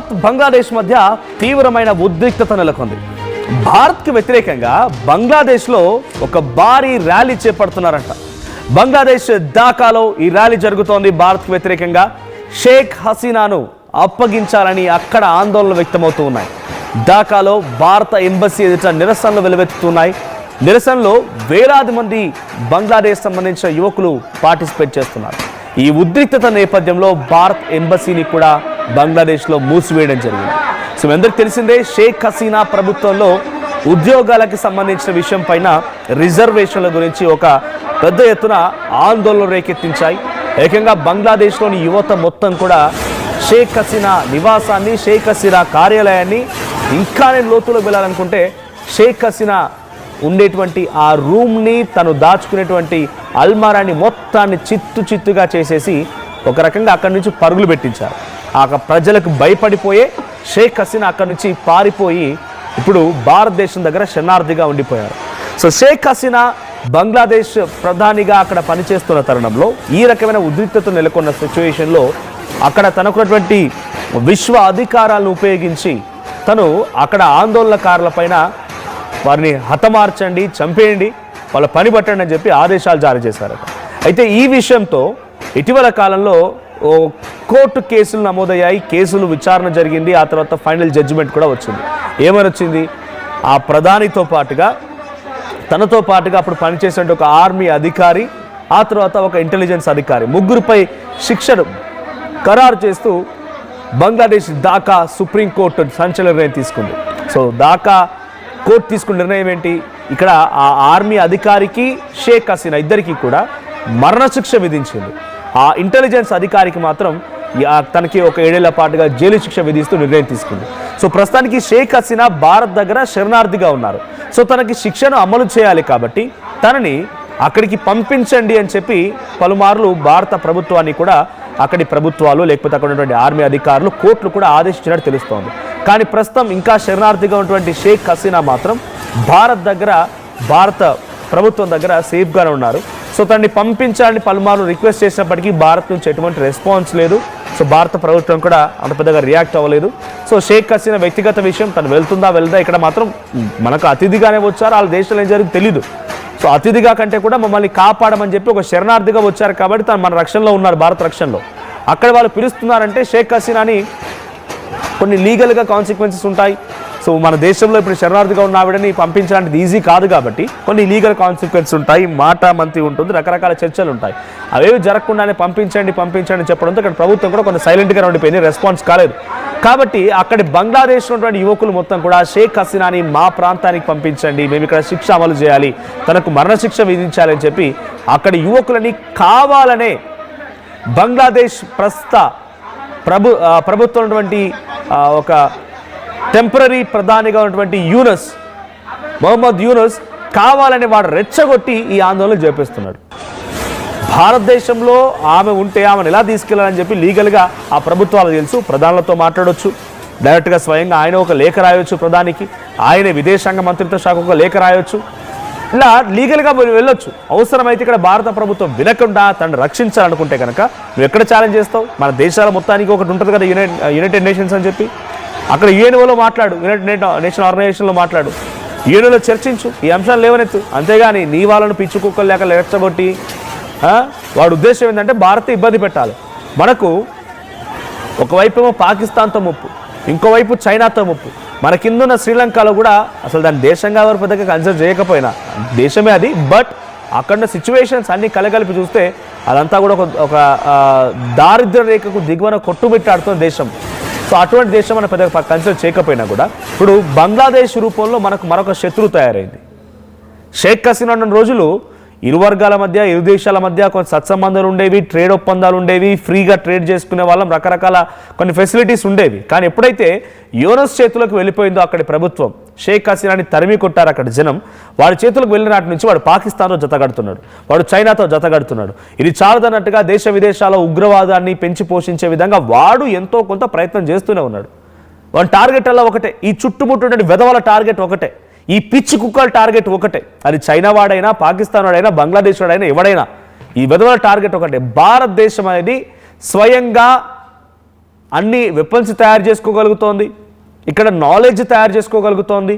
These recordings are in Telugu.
భారత్ బంగ్లాదేశ్ మధ్య తీవ్రమైన ఉద్రిక్తత నెలకొంది. భారత్కి వ్యతిరేకంగా బంగ్లాదేశ్లో ఒక భారీ ర్యాలీ చేపడుతున్నారంట. బంగ్లాదేశ్ ఢాకాలో ఈ ర్యాలీ జరుగుతోంది. భారత్కి వ్యతిరేకంగా షేక్ హసీనాను అప్పగించాలని అక్కడ ఆందోళనలు వ్యక్తమవుతూ ఉన్నాయి. ఢాకాలో భారత ఎంబసీ ఎదుట నిరసనలు వెలువెత్తుతున్నాయి. నిరసనలో వేలాది మంది బంగ్లాదేశ్ సంబంధించిన యువకులు పార్టిసిపేట్ చేస్తున్నారు. ఈ ఉద్రిక్తత నేపథ్యంలో భారత్ ఎంబసీని కూడా బంగ్లాదేశ్లో మూసివేయడం జరిగింది. సో మీ అందరికీ తెలిసిందే, షేక్ హసీనా ప్రభుత్వంలో ఉద్యోగాలకు సంబంధించిన విషయం పైన రిజర్వేషన్ల గురించి ఒక పెద్ద ఎత్తున ఆందోళనలు రేకెత్తించాయి. ఏకంగా బంగ్లాదేశ్లోని యువత మొత్తం కూడా షేక్ హసీనా నివాసాన్ని, షేక్ హసీనా కార్యాలయాన్ని, ఇంకా నేను లోతులోకి వెళ్ళాలనుకుంటే షేక్ హసీనా ఉండేటువంటి ఆ రూమ్ని, తను దాచుకునేటువంటి అల్మారాన్ని మొత్తాన్ని చిత్తుగా చేసేసి ఒక రకంగా అక్కడి నుంచి పరుగులు పెట్టించారు. ఆ ప్రజలకు భయపడిపోయే షేక్ హసీనా అక్కడి నుంచి పారిపోయి ఇప్పుడు భారతదేశం దగ్గర శరణార్థిగా ఉండిపోయారు. సో షేక్ హసీనా బంగ్లాదేశ్ ప్రధానిగా అక్కడ పనిచేస్తున్న తరుణంలో ఈ రకమైన ఉద్రిక్తత నెలకొన్న సిచ్యువేషన్లో అక్కడ తనకున్నటువంటి విశ్వ అధికారాలను ఉపయోగించి తను అక్కడ ఆందోళనకారులపైన వారిని హతమార్చండి, చంపేయండి, వాళ్ళ పని పట్టండి అని చెప్పి ఆదేశాలు జారీ చేశారట. అయితే ఈ విషయంతో ఇటీవల కాలంలో కోర్టు కేసులు నమోదయ్యాయి. కేసులు విచారణ జరిగింది. ఆ తర్వాత ఫైనల్ జడ్జిమెంట్ కూడా వచ్చింది. ఏమని వచ్చింది? ఆ ప్రధానితో పాటుగా తనతో పాటుగా అప్పుడు పనిచేసే ఒక ఆర్మీ అధికారి, ఆ తర్వాత ఒక ఇంటెలిజెన్స్ అధికారి, ముగ్గురుపై శిక్షను ఖరారు చేస్తూ బంగ్లాదేశ్ ఢాకా సుప్రీంకోర్టు సంచలన నిర్ణయం తీసుకుంది. సో ఢాకా కోర్టు తీసుకున్న నిర్ణయం ఏంటి? ఇక్కడ ఆ ఆర్మీ అధికారికి, షేక్ హసీనా ఇద్దరికీ కూడా మరణశిక్ష విధించింది. ఆ ఇంటెలిజెన్స్ అధికారికి మాత్రం తనకి ఒక 7 ఏళ్ల పాటుగా జైలు శిక్ష విధిస్తూ నిర్ణయం తీసుకుంది. సో ప్రస్తుతానికి షేక్ హసీనా భారత్ దగ్గర శరణార్థిగా ఉన్నారు. సో తనకి శిక్షను అమలు చేయాలి కాబట్టి తనని అక్కడికి పంపించండి అని చెప్పి పలుమార్లు భారత ప్రభుత్వాన్ని కూడా అక్కడి ప్రభుత్వాలు, లేకపోతే అక్కడ ఉన్నటువంటి ఆర్మీ అధికారులు, కోర్టులు కూడా ఆదేశించినట్టు తెలుస్తోంది. కానీ ప్రస్తుతం ఇంకా శరణార్థిగా ఉన్నటువంటి షేక్ హసీనా మాత్రం భారత ప్రభుత్వం దగ్గర సేఫ్గానే ఉన్నారు. సో తనని పంపించాలని పలుమార్లు రిక్వెస్ట్ చేసినప్పటికీ భారత్ నుంచి ఎటువంటి రెస్పాన్స్ లేదు. సో భారత ప్రభుత్వం కూడా అంత పెద్దగా రియాక్ట్ అవ్వలేదు. సో షేక్ హసీనా వ్యక్తిగత విషయం, తను వెళ్తుందా వెళ్దా, ఇక్కడ మాత్రం మనకు అతిథిగానే వచ్చారు, వాళ్ళ దేశంలో ఏం జరిగింది తెలీదు. సో అతిథిగా కంటే కూడా మమ్మల్ని కాపాడమని చెప్పి ఒక శరణార్థిగా వచ్చారు కాబట్టి తను మన రక్షణలో ఉన్నారు, భారత రక్షణలో. అక్కడ వాళ్ళు పిలుస్తున్నారంటే షేక్ హసీనాని కొన్ని లీగల్గా కాన్సిక్వెన్సెస్ ఉంటాయి. సో మన దేశంలో ఇప్పుడు శరణార్థిగా ఉన్న ఆవిడని పంపించడానికి ఈజీ కాదు కాబట్టి కొన్ని లీగల్ కాన్సిక్వెన్సెస్ ఉంటాయి, మాట మంతి ఉంటుంది, రకరకాల చర్చలు ఉంటాయి. అవేవి జరగకుండానే పంపించండి అని చెప్పడంతో ఇక్కడ ప్రభుత్వం కూడా కొంత సైలెంట్గా ఉండిపోయింది, రెస్పాన్స్ కాలేదు. కాబట్టి అక్కడి బంగ్లాదేశ్లో ఉన్నటువంటి యువకులు మొత్తం కూడా షేక్ హసీనాని మా ప్రాంతానికి పంపించండి, మేము ఇక్కడ శిక్ష అమలు చేయాలి, తనకు మరణశిక్ష విధించాలని చెప్పి అక్కడి యువకులని కావాలనే బంగ్లాదేశ్ ప్రభుత్వం ఉన్నటువంటి ఒక టెంపరీ ప్రధానిగా ఉన్నటువంటి మొహమ్మద్ యూనస్ కావాలని వాడు రెచ్చగొట్టి ఈ ఆందోళన చేపిస్తున్నాడు. భారతదేశంలో ఆమె ఉంటే ఆమెను ఎలా తీసుకెళ్లాలని చెప్పి లీగల్గా ఆ ప్రభుత్వాలు తెలుసు. ప్రధానులతో మాట్లాడవచ్చు, డైరెక్ట్గా స్వయంగా ఆయన ఒక లేఖ రాయవచ్చు ప్రధానికి, ఆయన విదేశాంగ మంత్రిత్వ శాఖ ఒక లేఖ రాయవచ్చు, ఇలా లీగల్గా వెళ్ళొచ్చు. అవసరమైతే ఇక్కడ భారత ప్రభుత్వం వినకుండా తనను రక్షించాలనుకుంటే కనుక నువ్వు ఎక్కడ ఛాలెంజ్ చేస్తావు? మన దేశాల మొత్తానికి ఒకటి ఉంటుంది కదా, యునైటెడ్ నేషన్స్ అని చెప్పి, అక్కడ యుఎన్ఓలో మాట్లాడు, యునైటెడ్ నేషన్ ఆర్గనైజేషన్లో మాట్లాడు, యుఎన్ఓలో చర్చించు, ఈ అంశాలు లేవనెత్తు. అంతేగాని నీ వాళ్ళను పిచ్చి కుక్కలు లేక రెచ్చగొట్టి వాడి ఉద్దేశం ఏంటంటే భారత్ ఇబ్బంది పెట్టాలి. మనకు ఒకవైపు ఏమో పాకిస్తాన్తో ముప్పు, ఇంకోవైపు చైనాతో ముప్పు. మన కిందున్న శ్రీలంకలో కూడా అసలు దాని దేశంగా ఎవరు పెద్దగా కన్సిడర్ చేయకపోయినా దేశమే అది. బట్ అక్కడ సిచ్యువేషన్స్ అన్ని కలగలిపి చూస్తే అదంతా కూడా ఒక దారిద్ర్య రేఖకు దిగువన కొట్టుబెట్టాడుతున్న దేశం. సో అటువంటి దేశం మనం పెద్దగా కన్సిడర్ చేయకపోయినా కూడా ఇప్పుడు బంగ్లాదేశ్ రూపంలో మనకు మరొక శత్రువు తయారైంది. షేక్ హసీనా ఉన్న రోజులు ఇరు వర్గాల మధ్య, ఇరు దేశాల మధ్య కొన్ని సత్సంబంధాలు ఉండేవి, ట్రేడ్ ఒప్పందాలు ఉండేవి, ఫ్రీగా ట్రేడ్ చేసుకునే వాళ్ళం, రకరకాల కొన్ని ఫెసిలిటీస్ ఉండేవి. కానీ ఎప్పుడైతే యూనస్ చేతులకు వెళ్ళిపోయిందో అక్కడి ప్రభుత్వం, షేక్ హసీనాని తరిమి కొట్టారు అక్కడ జనం, వాడి చేతులకు వెళ్ళిన నాటి నుంచి వాడు పాకిస్తాన్తో జతగడుతున్నాడు, వాడు చైనాతో జతగడుతున్నాడు. ఇది చాలదన్నట్టుగా దేశ విదేశాల ఉగ్రవాదాన్ని పెంచి పోషించే విధంగా వాడు ఎంతో కొంత ప్రయత్నం చేస్తూనే ఉన్నాడు. వాడి టార్గెట్ అలా ఒకటే, ఈ చుట్టుముట్టు వెధవల టార్గెట్ ఒకటే, ఈ పిచ్చి కుక్కల టార్గెట్ ఒకటే. అది చైనా వాడైనా, పాకిస్తాన్ వాడైనా, బంగ్లాదేశ్ వాడైనా, ఎవడైనా ఈ విధమైన టార్గెట్ ఒకటే. భారతదేశం అనేది స్వయంగా అన్ని వెపన్స్ తయారు చేసుకోగలుగుతోంది, ఇక్కడ నాలెడ్జ్ తయారు చేసుకోగలుగుతోంది,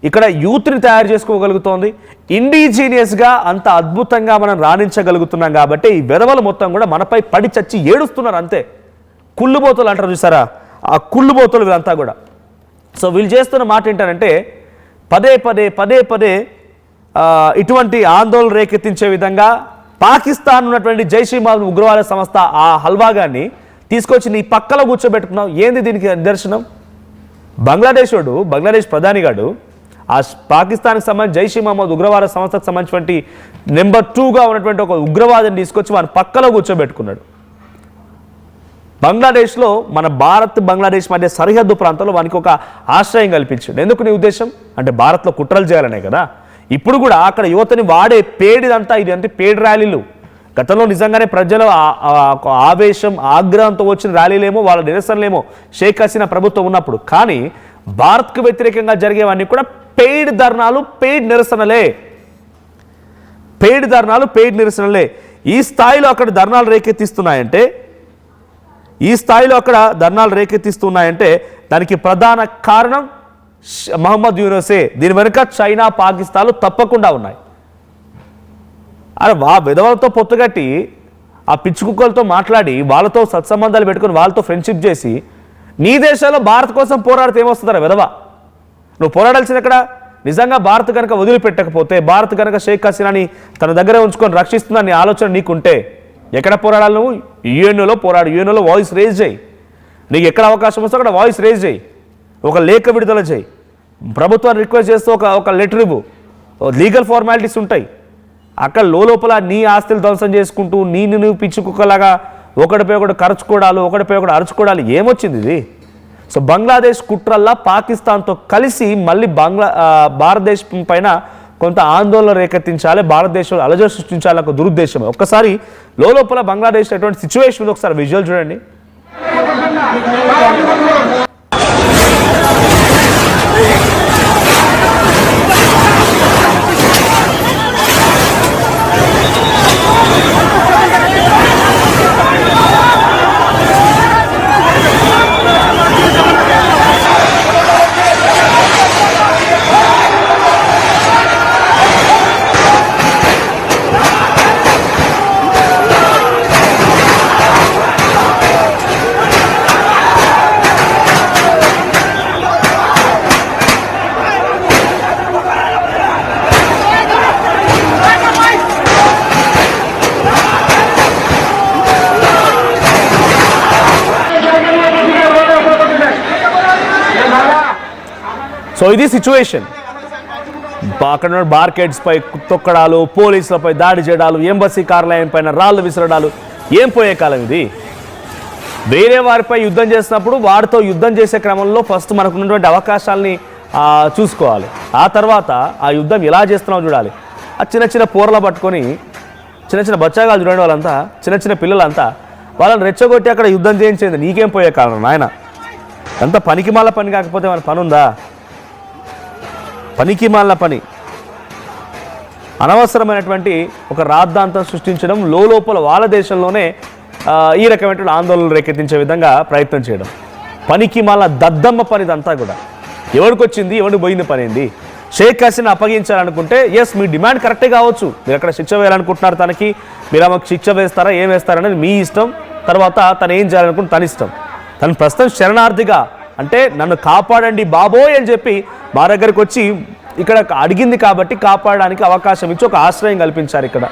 ఇక్కడ యూత్ని తయారు చేసుకోగలుగుతోంది. ఇండిజీనియస్గా అంత అద్భుతంగా మనం రాణించగలుగుతున్నాం కాబట్టి ఈ వెధవలు మొత్తం కూడా మనపై పడి చచ్చి ఏడుస్తున్నారు అంతే. కుళ్ళుబోతులు అంటారు చూసారా, ఆ కుళ్ళుబోతులు వీళ్ళంతా కూడా. సో వీళ్ళు చేస్తున్న మాట ఏంటంటే పదే పదే పదే పదే ఇటువంటి ఆందోళన రేకెత్తించే విధంగా పాకిస్తాన్ ఉన్నటువంటి జైష్ ఈ మొహమ్మద్ ఉగ్రవాద సంస్థ ఆ హల్వాగాన్ని తీసుకొచ్చి నీ పక్కలో కూర్చోబెట్టుకున్నావు. ఏంది దీనికి నిదర్శనం? బంగ్లాదేశ్ ప్రధాని గాడు ఆ పాకిస్తాన్కి సంబంధించి జైష్ ఈ మొహమ్మద్ ఉగ్రవాద సంస్థకు సంబంధించినటువంటి నెంబర్ 2గా ఉన్నటువంటి ఒక ఉగ్రవాదిని తీసుకొచ్చి వాని పక్కలో కూర్చోబెట్టుకున్నాడు. బంగ్లాదేశ్లో మన బంగ్లాదేశ్ మధ్య సరిహద్దు ప్రాంతంలో వానికి ఒక ఆశ్రయం కల్పించాడు. ఎందుకు నీ ఉద్దేశం అంటే భారత్లో కుట్రలు చేయాలనే కదా. ఇప్పుడు కూడా అక్కడ యువతని వాడే పేడిదంతా ఇది అంటే పేడ్ ర్యాలీలు. గతంలో నిజంగానే ప్రజల ఆవేశం ఆగ్రహంతో వచ్చిన ర్యాలీలేమో వాళ్ళ నిరసనలేమో షేక్ హసీనా ప్రభుత్వం ఉన్నప్పుడు, కానీ భారత్కు వ్యతిరేకంగా జరిగేవన్నీ కూడా పెయిడ్ ధర్నాలు పెయిడ్ నిరసనలే. ఈ స్థాయిలో అక్కడ ధర్నాలు రేకెత్తిస్తున్నాయంటే దానికి ప్రధాన కారణం మహమ్మద్ యూనూసే. దీని వెనుక చైనా పాకిస్తాన్లు తప్పకుండా ఉన్నాయి. అరే విధవలతో పొత్తుగట్టి ఆ పిచ్చి కుక్కలతో మాట్లాడి వాళ్ళతో సత్సంబంధాలు పెట్టుకుని వాళ్ళతో ఫ్రెండ్షిప్ చేసి నీ దేశంలో భారత్ కోసం పోరాడితే ఏమొస్తుందరా విధవ? నువ్వు పోరాడాల్సిన ఎక్కడ? నిజంగా భారత్ కనుక వదిలిపెట్టకపోతే, భారత్ కనుక షేక్ హసీనాని తన దగ్గర ఉంచుకొని రక్షిస్తుందని ఆలోచన నీకుంటే ఎక్కడ పోరాడాలి? నువ్వు యుఎన్ఓలో పోరాడు, యుఎన్ఓలో వాయిస్ రేజ్ చేయి. నీకు ఎక్కడ అవకాశం వస్తే అక్కడ వాయిస్ రేజ్ చేయి, ఒక లేఖ విడుదల చేయి, ప్రభుత్వాన్ని రిక్వెస్ట్ చేస్తూ ఒక లెటర్ ఇవ్వు. లీగల్ ఫార్మాలిటీస్ ఉంటాయి. అక్కడ లోపల నీ ఆస్తులు ధ్వంసం చేసుకుంటూ నువ్వు పిచ్చి కుక్కలాగా ఒకటిపై ఒకటి కరుచుకోవడాలు, ఒకటిపై ఒకటి అరుచుకోవడాలు ఏమొచ్చింది ఇది? సో బంగ్లాదేశ్ కుట్రల్లా పాకిస్తాన్తో కలిసి మళ్ళీ భారతదేశం పైన కొంత ఆందోళన రేకెత్తించాలి, భారతదేశంలో అలజడి సృష్టించాలని ఒక దురుద్దేశమే. ఒక్కసారి లోపల బంగ్లాదేశ్లో ఎటువంటి సిచ్యువేషన్ ఉంది ఒకసారి విజువల్ చూడండి. సో ఇది సిచ్యువేషన్. అక్కడ మార్కెట్స్ పై తొక్కడాలు, పోలీసులపై దాడి చేయడాలు, ఎంబసీ కార్యాలయం పైన రాళ్ళు విసరడాలు ఏం పోయే కాలం ఇది? వేరే వారిపై యుద్ధం చేసినప్పుడు వారితో యుద్ధం చేసే క్రమంలో ఫస్ట్ మనకు ఉన్నటువంటి అవకాశాలని చూసుకోవాలి. ఆ తర్వాత ఆ యుద్ధం ఎలా చేస్తున్నామో చూడాలి. ఆ చిన్న పోరలు పట్టుకొని చిన్న బచ్చాగాలు చూడండి, వాళ్ళంతా చిన్న పిల్లలంతా వాళ్ళని రెచ్చగొట్టి అక్కడ యుద్ధం చేయించేది నీకేం పోయే కాలం నాయన? అంత పనికిమాల పని కాకపోతే మన పని ఉందా? పనికిమాల పని, అనవసరమైనటువంటి ఒక రాద్ధాంతం సృష్టించడం, లోపల వాళ్ళ దేశంలోనే ఈ రకమైనటువంటి ఆందోళనలు రేకెత్తించే విధంగా ప్రయత్నం చేయడం, పనికిమాల దద్దమ్మ పని ఇదంతా కూడా. ఎవరికి వచ్చింది, ఎవరికి పోయింది పని ఏంది? షేక్ హసీనా అప్పగించాలనుకుంటే ఎస్, మీ డిమాండ్ కరెక్టే కావచ్చు. మీరు ఎక్కడ శిక్ష వేయాలనుకుంటున్నారు తనకి, మీరు ఆమెకు శిక్ష వేస్తారా ఏం వేస్తారనేది మీ ఇష్టం. తర్వాత తను ఏం చేయాలనుకుంటే తన ఇష్టం. తను ప్రస్తుతం శరణార్థిగా అంటే నన్ను కాపాడండి బాబోయ్ అని చెప్పి మా దగ్గరికి వచ్చి ఇక్కడ అడిగింది కాబట్టి కాపాడడానికి అవకాశం ఇచ్చి ఒక ఆశ్రయం కల్పించారు ఇక్కడ.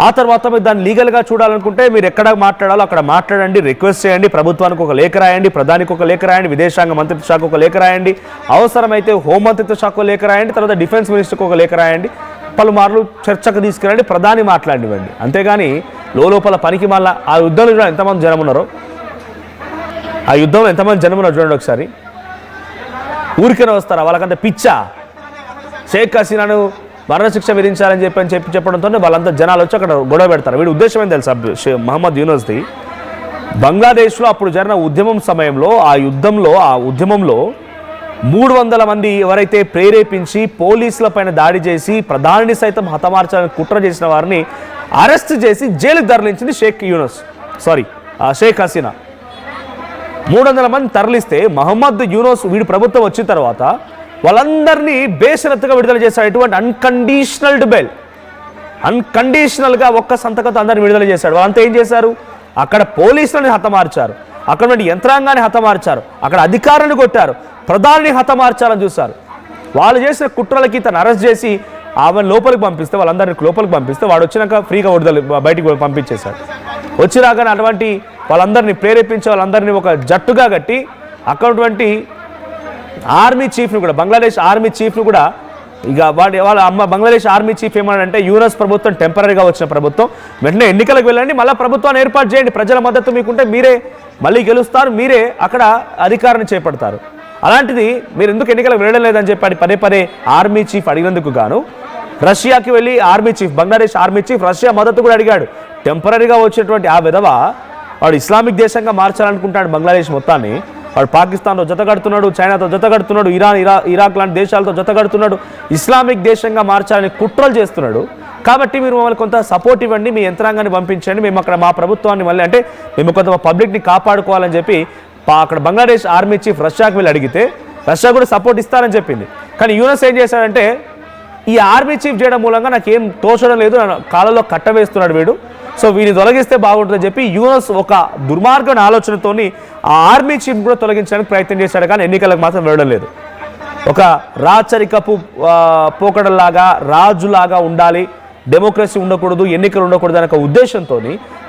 ఆ తర్వాత మీరు దాన్ని లీగల్గా చూడాలనుకుంటే మీరు ఎక్కడ మాట్లాడాలో అక్కడ మాట్లాడండి, రిక్వెస్ట్ చేయండి, ప్రభుత్వానికి ఒక లేఖ రాయండి, ప్రధానికి ఒక లేఖ రాయండి, విదేశాంగ మంత్రిత్వ శాఖ ఒక లేఖ రాయండి, అవసరమైతే హోంమంత్రిత్వ శాఖ లేఖ రాయండి, తర్వాత డిఫెన్స్ మినిస్టర్కి ఒక లేఖ రాయండి, పలుమార్లు చర్చకు తీసుకురండి, ప్రధాని మాట్లాడివ్వండి. అంతేగాని లోపల పనికి మళ్ళీ ఆ యుద్ధంలో ఎంతమంది జనం ఉన్నారో, ఆ యుద్ధంలో ఎంతమంది జనం ఉన్నారో చూడండి ఒకసారి. ఊరికనే వస్తారా? వాళ్ళకంటే పిచ్చా? షేక్ హసీనాను మరణశిక్ష విధించాలని చెప్పడంతో వాళ్ళంతా జనాలు వచ్చి అక్కడ గొడవ పెడతారు. వీడి ఉద్దేశం ఏం తెలుసా? మహమ్మద్ యూనూస్ది బంగ్లాదేశ్లో అప్పుడు జరిగిన ఉద్యమం సమయంలో ఆ ఉద్యమంలో 300 మంది ఎవరైతే ప్రేరేపించి పోలీసుల పైన దాడి చేసి ప్రధానిని సైతం హతమార్చాలని కుట్ర చేసిన వారిని అరెస్ట్ చేసి జైలుకు తరలించింది షేక్ హసీనా. 300 మంది తరలిస్తే మహమ్మద్ యూనూస్ వీడి ప్రభుత్వం వచ్చిన తర్వాత వాళ్ళందరినీ బేషరత్తుగా విడుదల చేశాడు. ఎటువంటి అన్కండిషనల్గా ఒక్క సంతకంతో అందరిని విడుదల చేశాడు. వాళ్ళంతా ఏం చేశారు? అక్కడ పోలీసులని హతమార్చారు, అక్కడ నుండి యంత్రాంగాన్ని హతమార్చారు, అక్కడ అధికారులను కొట్టారు, ప్రధానిని హతమార్చాలని చూశారు. వాళ్ళు చేసిన కుట్రలకి తను అరెస్ట్ చేసి ఆమె లోపలికి పంపిస్తే, వాళ్ళందరినీ లోపలికి పంపిస్తే వాడు వచ్చినాక ఫ్రీగా బయటికి పంపించేశాడు. వచ్చిరాగానే అటువంటి వాళ్ళందరినీ ప్రేరేపించే వాళ్ళందరినీ ఒక జట్టుగా కట్టి అక్కడటువంటి ఆర్మీ చీఫ్ని కూడా, బంగ్లాదేశ్ ఆర్మీ చీఫ్ని కూడా, ఇక వాళ్ళ బంగ్లాదేశ్ ఆర్మీ చీఫ్ ఏమన్నాడంటే, యూనస్ ప్రభుత్వం టెంపరీగా వచ్చిన ప్రభుత్వం, వెంటనే ఎన్నికలకు వెళ్ళండి, మళ్ళీ ప్రభుత్వాన్ని ఏర్పాటు చేయండి, ప్రజల మద్దతు మీకుంటే మీరే మళ్ళీ గెలుస్తారు, మీరే అక్కడ అధికారాన్ని చేపడతారు. అలాంటిది మీరు ఎందుకు ఎన్నికలకు వెళ్ళడం లేదని చెప్పి పదే ఆర్మీ చీఫ్ అడిగినందుకు గాను రష్యాకి వెళ్ళి బంగ్లాదేశ్ ఆర్మీ చీఫ్ రష్యా మద్దతు కూడా అడిగాడు. టెంపరీగా వచ్చినటువంటి ఆ విధవ వాడు ఇస్లామిక్ దేశంగా మార్చాలనుకుంటాడు బంగ్లాదేశ్ మొత్తాన్ని. వాడు పాకిస్తాన్తో జతగడుతున్నాడు, చైనాతో జతగడుతున్నాడు, ఇరాక్ లాంటి దేశాలతో జతగడుతున్నాడు, ఇస్లామిక్ దేశంగా మార్చాలని కుట్రలు చేస్తున్నాడు. కాబట్టి మీరు మమ్మల్ని కొంత సపోర్ట్ ఇవ్వండి, మీ యంత్రాంగాన్ని పంపించండి, మేము అక్కడ మా ప్రభుత్వాన్ని మళ్ళీ అంటే మేము కొంత పబ్లిక్ని కాపాడుకోవాలని చెప్పి అక్కడ బంగ్లాదేశ్ ఆర్మీ చీఫ్ రష్యాకి వెళ్ళి అడిగితే రష్యా కూడా సపోర్ట్ ఇస్తారని చెప్పింది. కానీ యూనస్ ఏం చేశాడంటే, ఈ ఆర్మీ చీఫ్ చేయడం మూలంగా నాకేం తోచడం లేదు, కాళ్ళలో కట్టవేస్తున్నాడు వీడు, సో వీడిని తొలగిస్తే బాగుంటుందని చెప్పి యూనస్ ఒక దుర్మార్గమైన ఆలోచనతోని ఆ ఆర్మీ చీఫ్ కూడా తొలగించడానికి ప్రయత్నం చేశాడు. కానీ ఎన్నికలకు మాత్రం వెళ్ళడం లేదు. ఒక రాచరికపు పోకడలాగా, రాజులాగా ఉండాలి, డెమోక్రసీ ఉండకూడదు, ఎన్నికలు ఉండకూడదు అనే ఉద్దేశంతో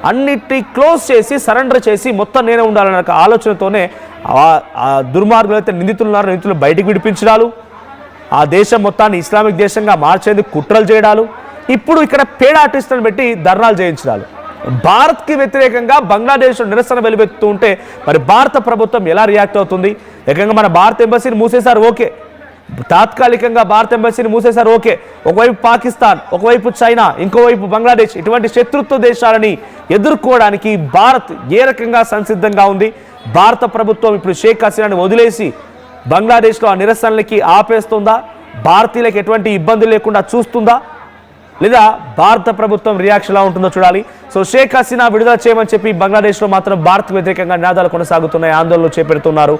అన్నిటి క్లోజ్ చేసి సరెండర్ చేసి మొత్తం నేనే ఉండాలనే ఆలోచనతోనే ఆ దుర్మార్గులు అయితే నిందితులు బయటికి విడిపించడాలు, ఆ దేశం మొత్తాన్ని ఇస్లామిక్ దేశంగా మార్చేందుకు కుట్రలు చేయడాలు, ఇప్పుడు ఇక్కడ పేడ ఆర్టిస్టులను పెట్టి ధర్నాలు చేయించడాలు. భారత్కి వ్యతిరేకంగా బంగ్లాదేశ్లో నిరసన వెలువెత్తుతూ ఉంటే మరి భారత ప్రభుత్వం ఎలా రియాక్ట్ అవుతుంది? ఏకంగా మన భారత ఎంబసీని మూసేశారు, ఓకే, తాత్కాలికంగా భారత ఎంబసీని మూసేశారు, ఓకే. ఒకవైపు పాకిస్తాన్, ఒకవైపు చైనా, ఇంకోవైపు బంగ్లాదేశ్, ఇటువంటి శత్రుత్వ దేశాలని ఎదుర్కోవడానికి భారత్ ఏ రకంగా సంసిద్ధంగా ఉంది? భారత ప్రభుత్వం ఇప్పుడు షేక్ హసీనాని వదిలేసి బంగ్లాదేశ్లో ఆ నిరసనలకి ఆపేస్తుందా? భారతీయులకు ఎటువంటి ఇబ్బంది లేకుండా చూస్తుందా? లేదా భారత ప్రభుత్వం రియాక్షన్ ఎలా ఉంటుందో చూడాలి. సో షేక్ హసీనా విడుదల చేయమని చెప్పి బంగ్లాదేశ్లో మాత్రం భారత్కు వ్యతిరేకంగా నినాదాలు కొనసాగుతున్నాయి, ఆందోళనలు చేపడుతున్నారు.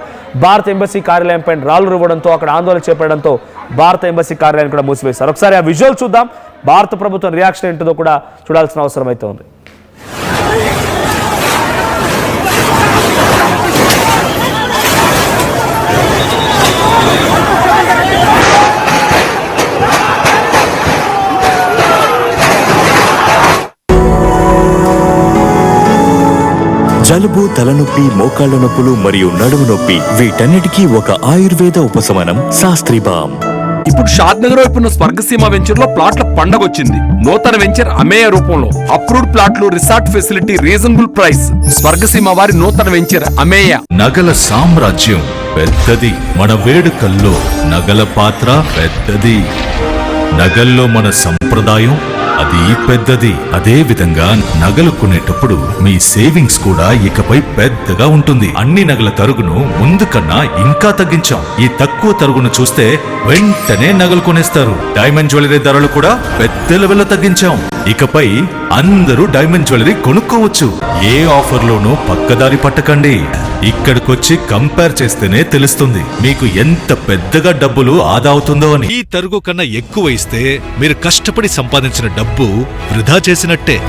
భారత ఎంబసీ కార్యాలయం పైన రాళ్లు రువ్వడంతో, అక్కడ ఆందోళన చేపట్టడంతో భారత ఎంబసీ కార్యాలయాన్ని కూడా మూసివేశారు. ఒకసారి ఆ విజువల్ చూద్దాం, భారత ప్రభుత్వం రియాక్షన్ ఏంటో కూడా చూడాల్సిన అవసరం అయితే ఉంది. జలుబు, తలనొప్పి, మోకాళ్ల నొప్పులు మరియు నడుము నొప్పి, వీటన్నిటికీ ఒక ఆయుర్వేద ఉపశమనం శాస్త్రీ బామ్. ఇప్పుడు షాద్నగర్ వైపు ఉన్న స్వర్గసీమ వెంచర్ లో ప్లాట్ల పండగ వచ్చింది. నూతన వెంచర్ అమేయ రూపంలో అప్రూవ్డ్ ప్లాట్లు, resort facility, reasonable price. Swargaseema వారి నూతన వెంచర్ అమేయ. నగల సామ్రాజ్యం పెద్దది, మన వేడుకల్లో నగల పాత్ర పెద్దది. నగల్లో మన సంప్రదాయం అది పెద్దది. అదే విధంగా నగలు కొనేటప్పుడు మీ సేవింగ్స్ కూడా ఇకపై పెద్దగా ఉంటుంది. అన్ని నగల తరుగును ముందు కన్నా ఇంకా తగ్గించాం. ఈ తక్కువ తరుగును చూస్తే వెంటనే నగలు కొనేస్తారు. డైమండ్ జ్యువెలరీ ధరలు కూడా పెద్ద లెవెల్లో తగ్గించాం. ఇకపై అందరూ డైమండ్ జ్యువెలరీ కొనుక్కోవచ్చు. ఏ ఆఫర్లోనూ పక్కదారి పట్టకండి. ఇక్కడికొచ్చి కంపేర్ చేస్తేనే తెలుస్తుంది మీకు ఎంత పెద్దగా డబ్బులు ఆదా అవుతుందో అని. ఈ తరుగు కన్నా ఎక్కువ ఇస్తే మీరు కష్టపడి సంపాదించిన డబ్బు వృధా చేసినట్టే.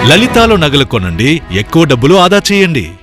లలితాలో నగలు కొనండి, ఎక్కువ డబ్బులు ఆదా చేయండి.